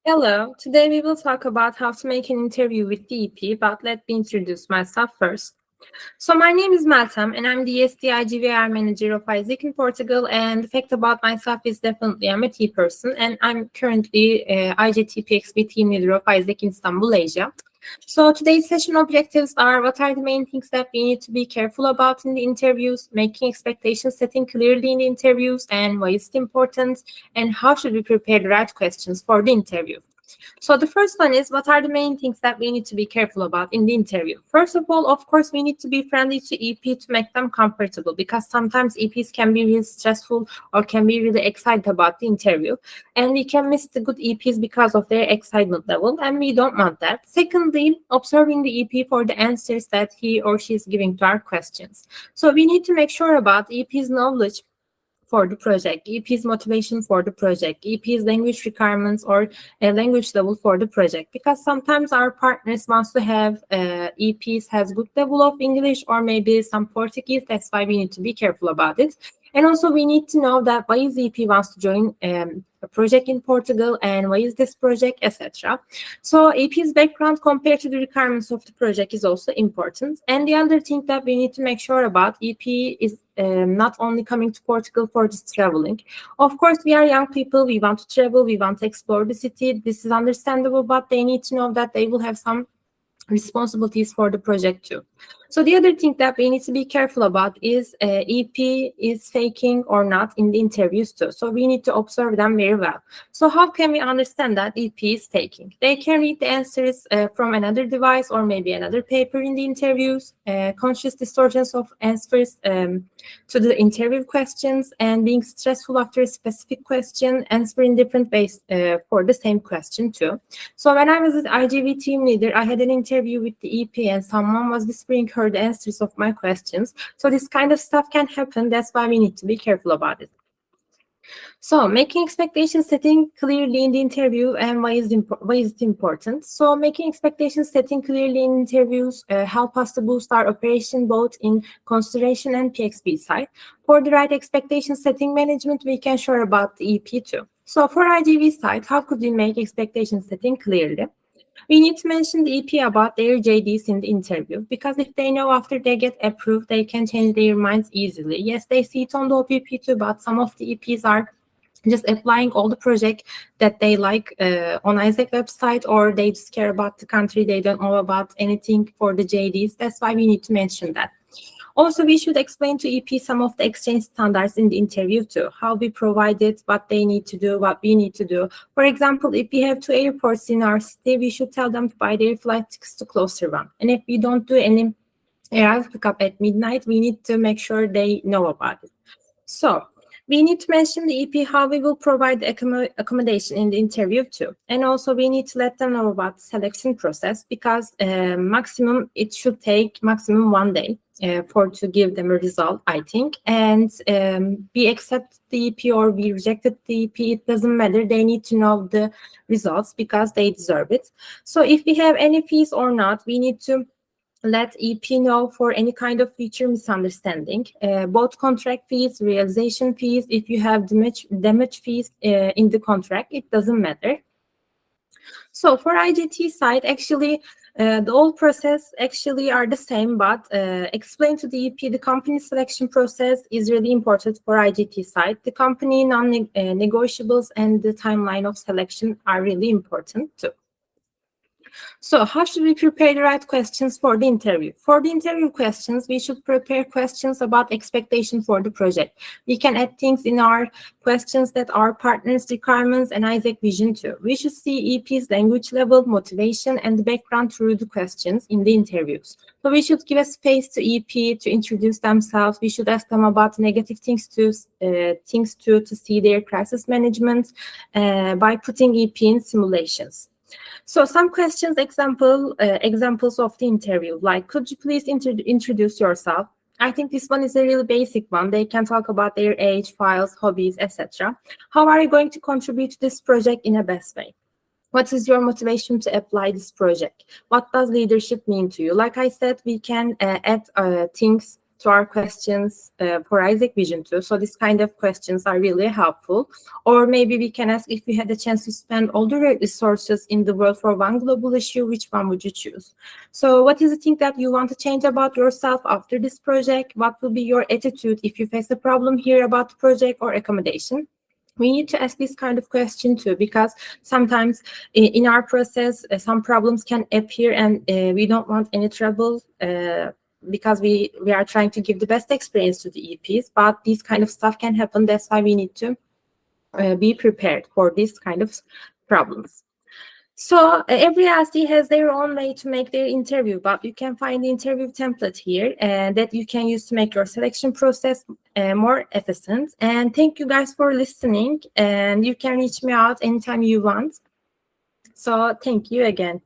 Hello, today we will talk about how to make an interview with the EP, but let me introduce myself first. So my name is Meltem and I'm the SDIGVR manager of Isaac in Portugal, and the fact about myself is definitely I'm a T person and I'm currently IGTPXB team leader of Isaac in Istanbul, Asia. So today's session objectives are: what are the main things that we need to be careful about in the interviews, making expectations, setting clearly in the interviews, and why is it important, and how should we prepare the right questions for the interview. So the first one is, what are the main things that we need to be careful about in the interview? First of all, of course, we need to be friendly to EP to make them comfortable, because sometimes EPs can be really stressful or can be really excited about the interview. And we can miss the good EPs because of their excitement level, and we don't want that. Secondly, observing the EP for the answers that he or she is giving to our questions. So we need to make sure about EP's knowledge for the project, EP's motivation for the project, EP's language requirements or a language level for the project. Because sometimes our partners wants to have EPs has good level of English or maybe some Portuguese. That's why we need to be careful about it. And also we need to know that why is EP wants to join a project in Portugal and why is this project, etc. So EP's background compared to the requirements of the project is also important. And the other thing that we need to make sure about, EP is not only coming to Portugal for this traveling. Of course, we are young people, we want to travel, we want to explore the city. This is understandable, but they need to know that they will have some responsibilities for the project too. So the other thing that we need to be careful about is EP is faking or not in the interviews too. So we need to observe them very well. So how can we understand that EP is faking? They can read the answers from another device or maybe another paper in the interviews, conscious distortions of answers to the interview questions, and being stressful after a specific question, answering different ways for the same question too. So when I was at IGV team leader, I had an interview with the EP and someone was whispering her the answers of my questions. So this kind of stuff can happen. That's why we need to be careful about it. So making expectations, setting clearly in the interview, and why is it important? So making expectations, setting clearly in interviews help us to boost our operation both in consideration and PXP side. For the right expectation setting management, we can share about the EP too. So for IGV side, how could we make expectation setting clearly? We need to mention the EP about their JDs in the interview, because if they know after they get approved, they can change their minds easily. Yes, they see it on the OPP too, but some of the EPs are just applying all the project that they like on Isaac website, or they just care about the country. They don't know about anything for the JDs. That's why we need to mention that. Also, we should explain to EP some of the exchange standards in the interview too, how we provide it, what they need to do, what we need to do. For example, if we have 2 airports in our city, we should tell them to buy their flight tickets to closer one. And if we don't do any arrival pickup at midnight, we need to make sure they know about it. So we need to mention the EP how we will provide the accommodation in the interview too. And also we need to let them know about the selection process, because it should take maximum 1 day for to give them a result, I think. And we accept the EP or we rejected the EP, it doesn't matter. They need to know the results because they deserve it. So if we have any fees or not, we need to let EP know for any kind of feature misunderstanding, both contract fees, realization fees. If you have damage fees in the contract, it doesn't matter. So for IGT side, actually, the whole process actually are the same, but explain to the EP the company selection process is really important for IGT side. The company non-negotiables and the timeline of selection are really important too. So how should we prepare the right questions for the interview? For the interview questions, we should prepare questions about expectation for the project. We can add things in our questions that are partners' requirements and Isaac vision too. We should see EP's language level, motivation, and the background through the questions in the interviews. So we should give a space to EP to introduce themselves. We should ask them about negative things to see their crisis management by putting EP in simulations. So some questions, examples of the interview, like, could you please introduce yourself? I think this one is a really basic one. They can talk about their age, files, hobbies, etc. How are you going to contribute to this project in a best way? What is your motivation to apply this project? What does leadership mean to you? Like I said, we can add things to our questions for Isaac Vision 2. So this kind of questions are really helpful. Or maybe we can ask, if you had the chance to spend all the resources in the world for one global issue, which one would you choose? So what is the thing that you want to change about yourself after this project? What will be your attitude if you face a problem here about the project or accommodation? We need to ask this kind of question too, because sometimes in our process, some problems can appear, and we don't want any trouble because we are trying to give the best experience to the EPs, but this kind of stuff can happen. That's why we need to be prepared for this kind of problems. So every LC has their own way to make their interview, but you can find the interview template here that you can use to make your selection process more efficient. And thank you guys for listening, and you can reach me out anytime you want. So thank you again.